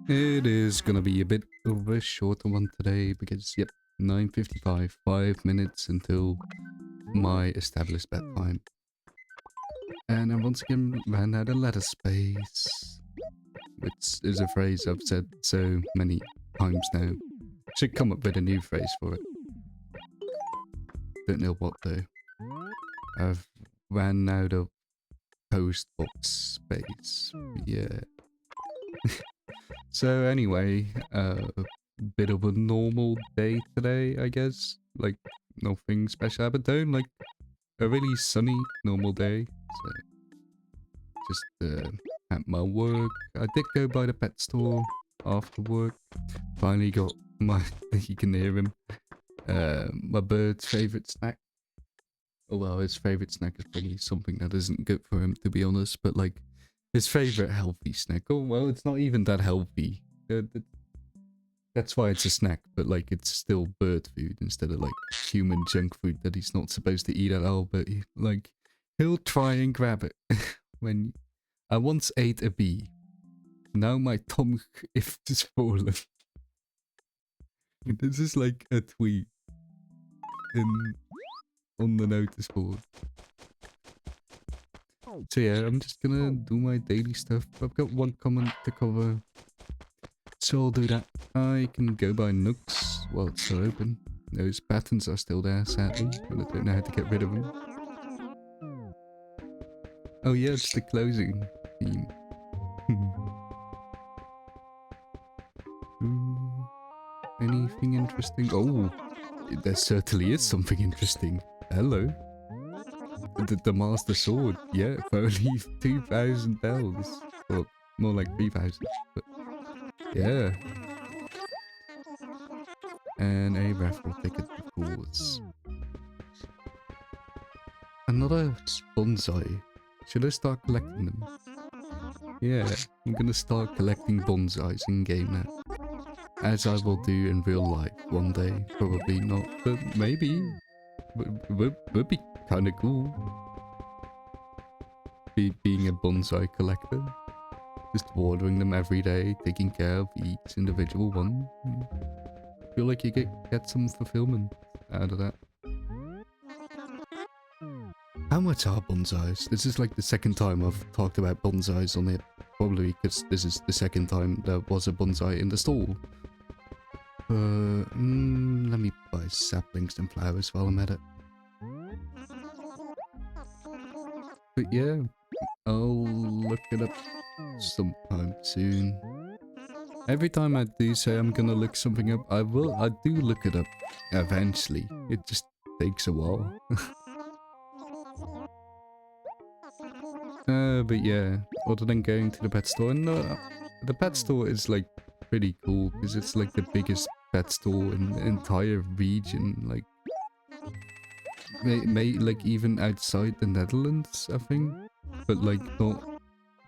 It is gonna be a bit of a shorter one today because, yep, 9:55, 5 minutes until my established bedtime. And I once again ran out of letter space, which is a phrase I've said so many times now. Should come up with a new phrase for it. Don't know what though. I've ran out of post box space. Yeah. So anyway, bit of a normal day today, I guess. Like, nothing special, but don't like a really sunny normal day. So just at my work. I did go by the pet store after work. Finally got my you can hear him. My bird's favorite snack. Oh, well, his favorite snack is probably something that isn't good for him, to be honest. But like his favorite healthy snack. Oh well, it's not even that healthy. That's why it's a snack, but like it's still bird food instead of like human junk food that he's not supposed to eat at all. But like he'll try and grab it. When I once ate a bee, now my tongue is fallen. This is like a tweet in on the notice board. So yeah, I'm just gonna do my daily stuff. I've got one comment to cover, so I'll do that. I can go by Nooks while it's still open. Those patterns are still there, sadly, but I don't know how to get rid of them. Oh yeah, it's the closing theme. Anything interesting? Oh, there certainly is something interesting. Hello. The Master Sword, yeah, for only 2,000 bells. Well, more like 3,000, but yeah. And a raffle ticket, of course. Another bonsai. Should I start collecting them? Yeah, I'm gonna start collecting bonsais in game now. As I will do in real life one day. Probably not, but maybe. Would be kinda cool. Being a bonsai collector. Just watering them every day, taking care of each individual one. Feel like you get some fulfillment out of that. How much are bonsais? This is like the second time I've talked about bonsais on it. Probably because this is the second time there was a bonsai in the stall. Let me buy saplings and flowers while I'm at it. But yeah, I'll look it up sometime soon. Every time I do say I'm gonna look something up, I do look it up eventually. It just takes a while. But yeah, other than going to the pet store, no, the pet store is like pretty cool because it's like the biggest pet store in the entire region. Like, like even outside the Netherlands, I think, but like not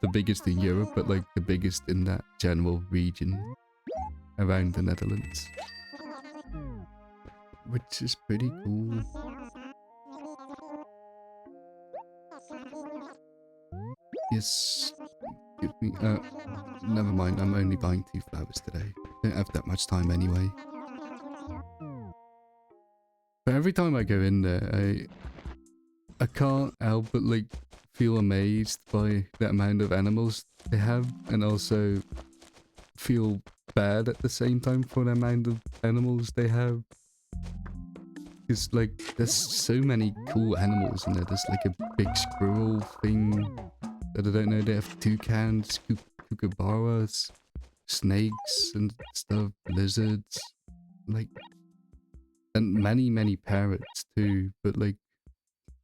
the biggest in Europe, but like the biggest in that general region around the Netherlands, which is pretty cool. Yes, give me. Never mind. I'm only buying 2 flowers today. Don't have that much time anyway. But every time I go in there, I can't help but like feel amazed by the amount of animals they have, and also feel bad at the same time for the amount of animals they have. Because like there's so many cool animals in there. There's like a big squirrel thing that I don't know. They have toucans, kookaburras, snakes and stuff, lizards, like, and many parrots too. But like,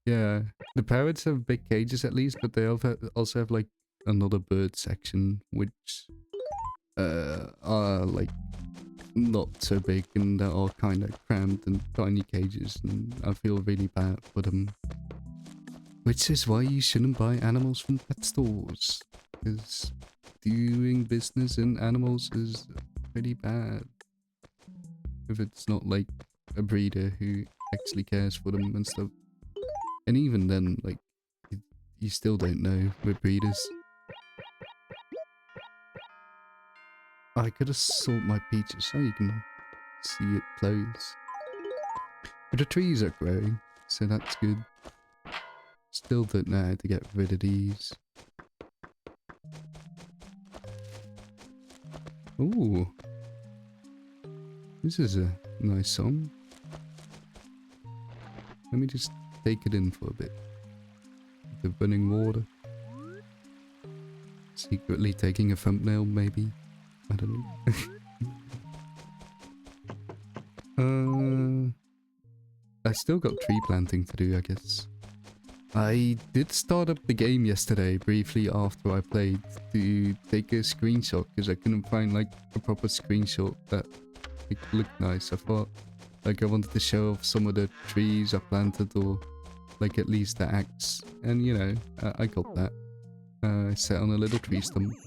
yeah, the parrots have big cages at least, but they also have like another bird section which are like not so big and that are kind of cramped and tiny cages, and I feel really bad for them. Which is why you shouldn't buy animals from pet stores, because doing business in animals is pretty bad. If it's not like a breeder who actually cares for them and stuff. And even then, like, you still don't know with breeders. I could have sold my peaches so you can see it close. But the trees are growing, so that's good. Still don't know how to get rid of these. Ooh. This is a nice song. Let me just take it in for a bit. The running water. Secretly taking a thumbnail, maybe. I don't know. I still got tree planting to do, I guess. I did start up the game yesterday, briefly after I played, to take a screenshot, because I couldn't find, like, a proper screenshot that looked nice. I thought, like, I wanted to show off some of the trees I planted, or, like, at least the axe. And, you know, I got that. I sat on a little tree stump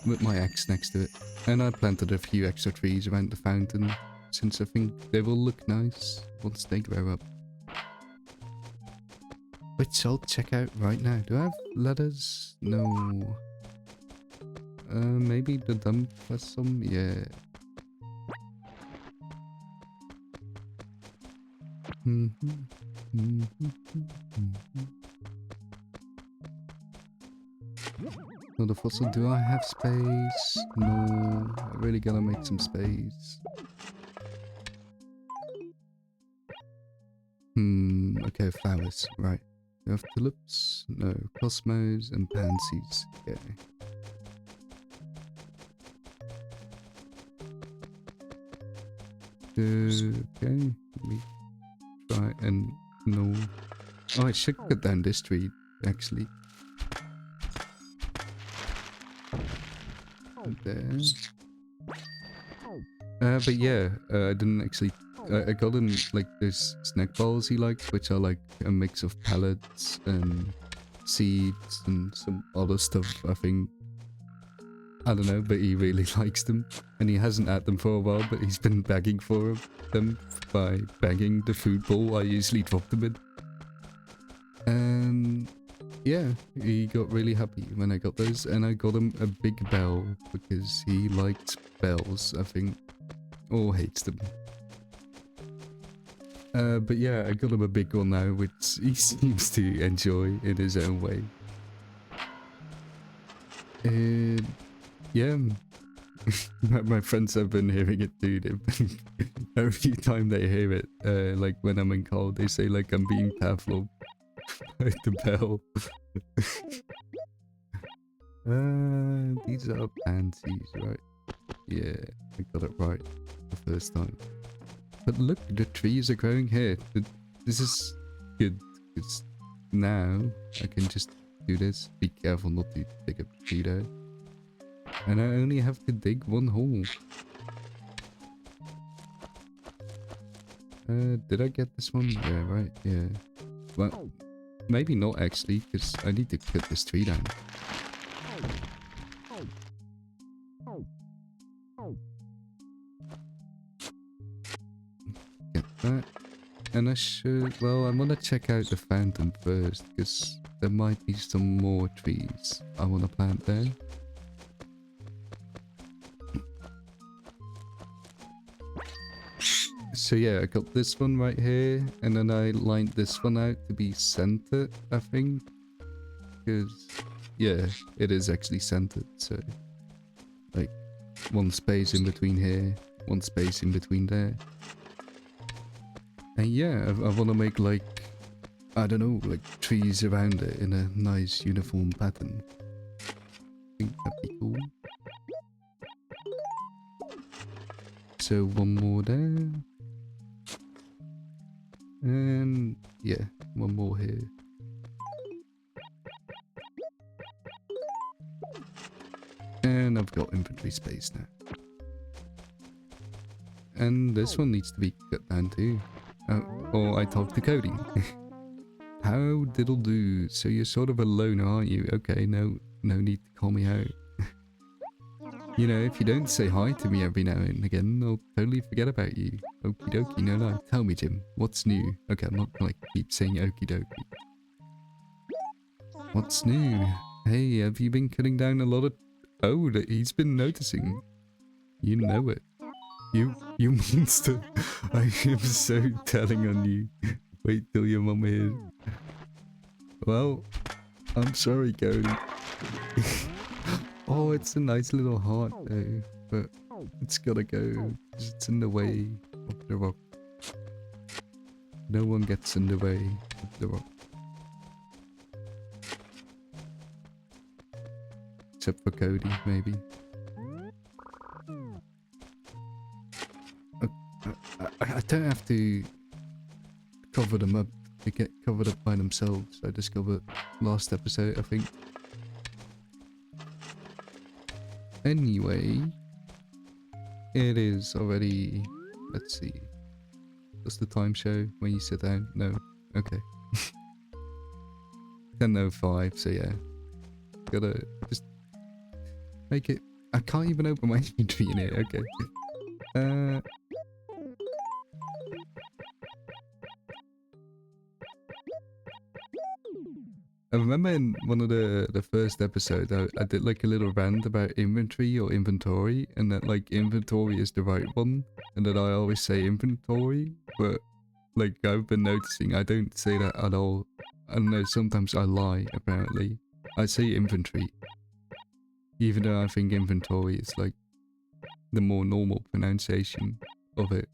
with my axe next to it. And I planted a few extra trees around the fountain, since I think they will look nice once they grow up. Which I'll check out right now. Do I have ladders? No. Maybe the dump has some? Yeah. Another fossil. Do I have space? No. I really gotta make some space. Okay, flowers. Right. Do I have tulips? No. Cosmos and pansies. Okay. Okay. Let me try and no. Oh, I should cut down this tree, actually. There. But yeah, I didn't actually. I got him like those snack balls he likes, which are like a mix of pellets and seeds and some other stuff. I think. I don't know, but he really likes them, and he hasn't had them for a while. But he's been begging for them by banging the food bowl I usually drop them in. And yeah, he got really happy when I got those, and I got him a big bell because he likes bells, I think, or hates them. But yeah, I got him a big one now, which he seems to enjoy in his own way. And yeah, my friends have been hearing it too. Every time they hear it, like when I'm in call, they say like I'm being Pavlov by the bell. These are pansies, right? Yeah, I got it right the first time. But look, the trees are growing here. This is good, because now I can just do this. Be careful not to dig a tree there. And I only have to dig one hole. Did I get this one? Yeah, right, yeah. Well, maybe not actually, because I need to cut this tree down. Get that. And I should, well, I want to check out the fountain first, because there might be some more trees I want to plant there. So yeah, I got this one right here, and then I lined this one out to be centered, I think. Because, yeah, it is actually centered, so... like, one space in between here, one space in between there. And yeah, I want to make like, I don't know, like trees around it in a nice uniform pattern. I think that'd be cool. So one more there. And yeah, one more here. And I've got inventory space now. And this one needs to be cut down too. Or I talk to coding. How diddle do? So you're sort of a loner, aren't you? Okay, no need to call me out. You know, if you don't say hi to me every now and again, I'll totally forget about you. Okie dokie, no. Tell me, Jim, what's new? Okay, I'm not gonna keep saying okie dokie. What's new? Hey, have you been cutting down a lot of Oh, he's been noticing. You know it. You monster. I am so telling on you. Wait till your mum hears. Well, I'm sorry, Cody. Oh, it's a nice little heart though, but it's gotta go. 'Cause it's in the way of the rock. No one gets in the way of the rock. Except for Cody, maybe. I don't have to cover them up. They get covered up by themselves. I discovered last episode, I think. Anyway, it is already. Let's see. Does the time show when you sit down? No. Okay. 10:05. So yeah, gotta just make it. I can't even open my inventory in here. Okay. I remember in one of the first episodes, I did like a little rant about inventory or inventory, and that like inventory is the right one, and that I always say inventory, but like I've been noticing I don't say that at all. I don't know, sometimes I lie, apparently. I say inventory, even though I think inventory is like the more normal pronunciation of it.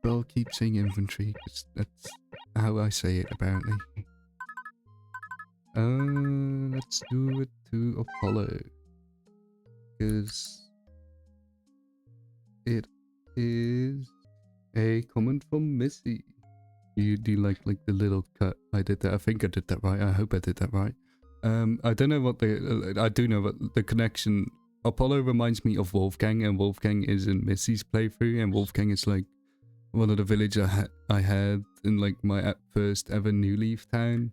But I'll keep saying inventory, because that's how I say it, apparently. Let's do it to Apollo. Because it is a comment from Missy. Do you like the little cut I did that? I think I did that right. I hope I did that right. I don't know what I do know what the connection. Apollo reminds me of Wolfgang, and Wolfgang is in Missy's playthrough, and Wolfgang is like one of the villagers I had in like my first ever New Leaf town.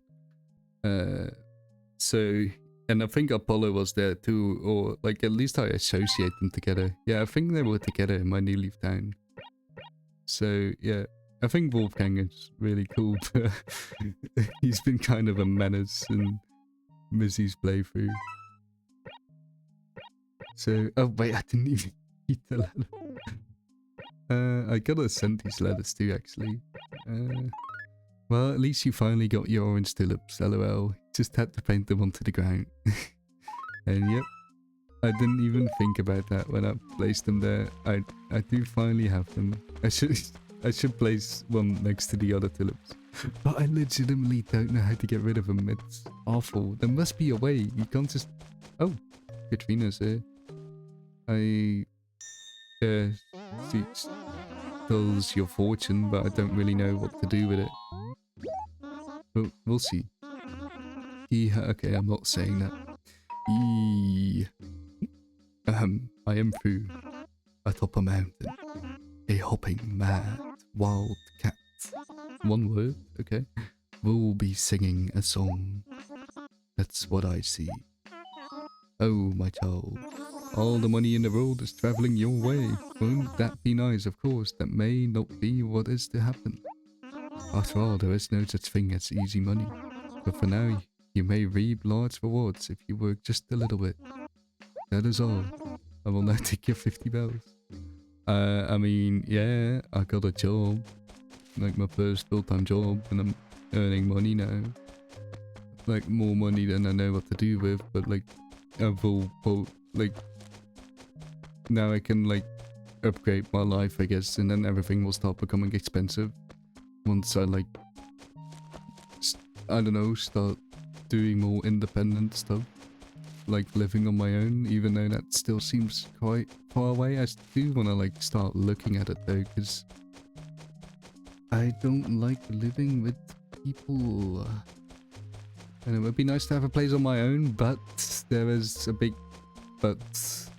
So, and I think Apollo was there too, or like at least I associate them together. Yeah, I think they were together in my New Leaf town. So yeah, I think Wolfgang is really cool, but he's been kind of a menace in Missy's playthrough. So, oh wait, I didn't even read the letter. I gotta send these letters too, actually. Well, at least you finally got your orange tulips, lol. Just had to paint them onto the ground. And yep, I didn't even think about that when I placed them there. I do finally have them. I should place one next to the other tulips. But I legitimately don't know how to get rid of them. It's awful. There must be a way. You can't just... Oh, Katrina's here. She tells your fortune, but I don't really know what to do with it. But we'll see. Okay, I'm not saying that. I am through atop a mountain. A hopping mad wild cat. One word, okay. We'll be singing a song. That's what I see. Oh, my child. All the money in the world is traveling your way. Won't that be nice? Of course, that may not be what is to happen. After all, there is no such thing as easy money. But for now, you may reap large rewards if you work just a little bit. That is all. I will now take your 50 bells. I mean, yeah, I got a job. Like my first full-time job, and I'm earning money now. Like more money than I know what to do with, but like I will, like now I can like upgrade my life, I guess, and then everything will start becoming expensive once I like I don't know, start doing more independent stuff, like living on my own, even though that still seems quite far away. I do want to like start looking at it though, because I don't like living with people. And it would be nice to have a place on my own, but there is a big but,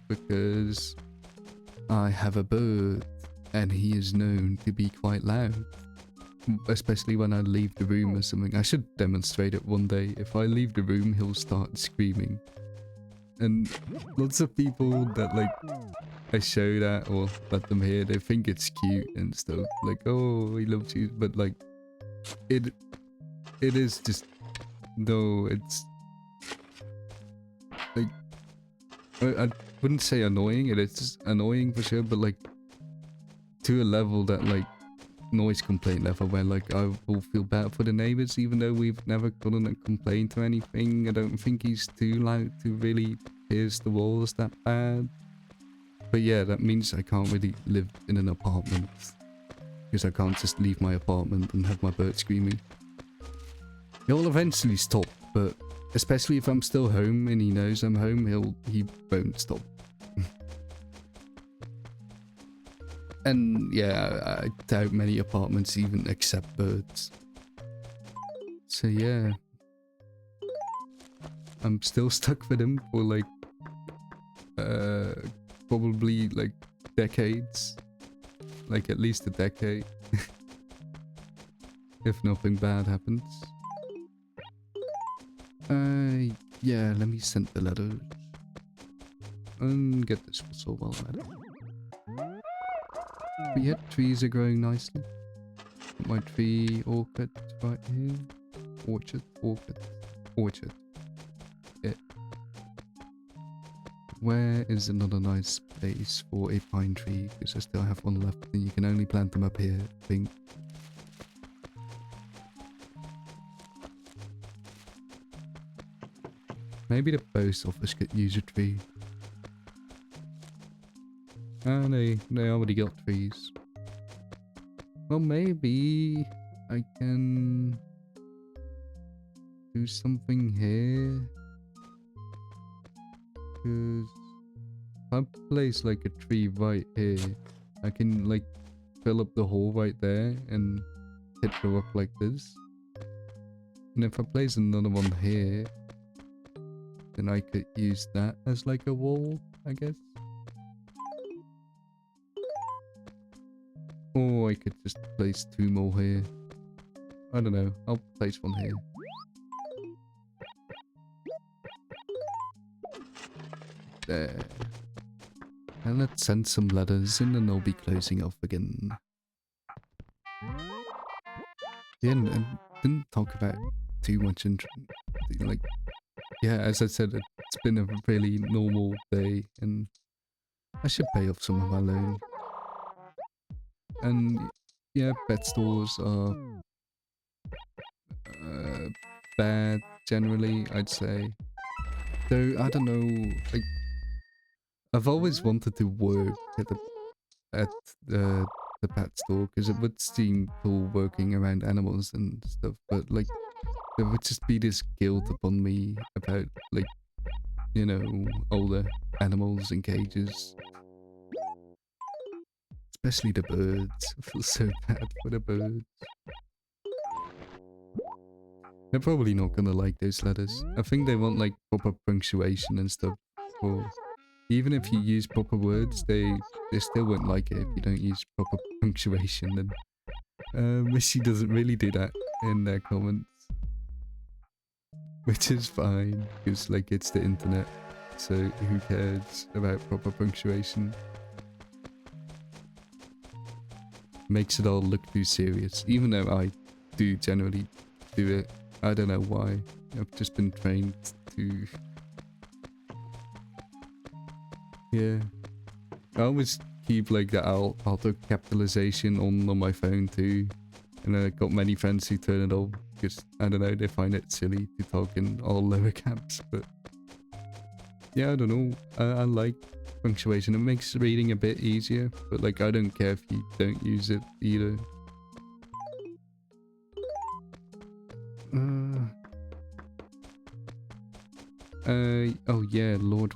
because I have a bird and he is known to be quite loud. Especially when I leave the room or something. I should demonstrate it one day. If I leave the room, he'll start screaming. And lots of people that like I show that or let them hear, they think it's cute and stuff. Like, oh, he loves you. But like, it is just, no, it's like, I wouldn't say annoying. It is annoying for sure, but like to a level that like noise complaint level where like I will feel bad for the neighbors even though we've never gotten a complaint or anything. I don't think he's too loud to really pierce the walls that bad. But yeah, that means I can't really live in an apartment because I can't just leave my apartment and have my bird screaming. He'll eventually stop, but especially if I'm still home and he knows I'm home, he won't stop. And yeah, I doubt many apartments even accept birds. So yeah, I'm still stuck with him for like probably like decades, like at least a decade, if nothing bad happens. Yeah, let me send the letter and get this so well ready. But yeah, trees are growing nicely. My tree orchid right here. Orchard. Yeah. Where is another nice place for a pine tree? Because I still have one left and you can only plant them up here, I think. Maybe the post office could use a tree. Ah, they already got trees. Well, maybe I can do something here. Because if I place like a tree right here, I can like fill up the hole right there and hit her up like this. And if I place another one here, then I could use that as like a wall, I guess. Or I could just place 2 more here. I don't know, I'll place one here. There. And let's send some letters and then I'll be closing off again. Yeah, and didn't talk about too much like, yeah, as I said, it's been a really normal day and I should pay off some of my loan. And yeah, pet stores are bad generally, I'd say. Though, I don't know, like, I've always wanted to work at the pet store because it would seem cool working around animals and stuff, but like there would just be this guilt upon me about like, you know, older animals in cages. Especially the birds. I feel so bad for the birds. They're probably not gonna like those letters. I think they want like proper punctuation and stuff. Or even if you use proper words, they still won't like it if you don't use proper punctuation. And Missy doesn't really do that in their comments, which is fine because like it's the internet, so who cares about proper punctuation? Makes it all look too serious, even though I do generally do it. I don't know why. I've just been trained to. Yeah. I always keep like the auto capitalization on my phone too. And I got many friends who turn it off because, I don't know, they find it silly to talk in all lower caps, but yeah, I don't know. I like punctuation. It makes reading a bit easier, but like I don't care if you don't use it either. Oh yeah, Lord.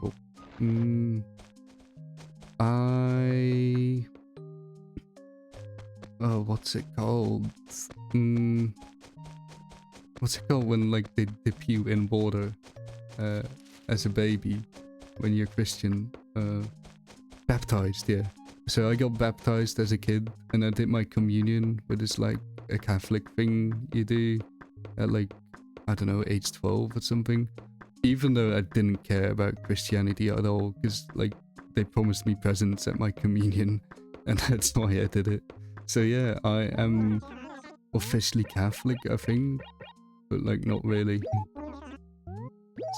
Oh, what's it called? What's it called when like they dip you in water, as a baby, when you're Christian? Baptized, yeah. So I got baptized as a kid, and I did my communion, which is like a Catholic thing you do at like, I don't know, age 12 or something. Even though I didn't care about Christianity at all, because like they promised me presents at my communion, and that's why I did it. So yeah, I am officially Catholic, I think, but like not really.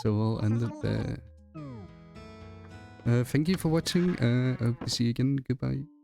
So I'll end it there. Thank you for watching. I hope to see you again. Goodbye.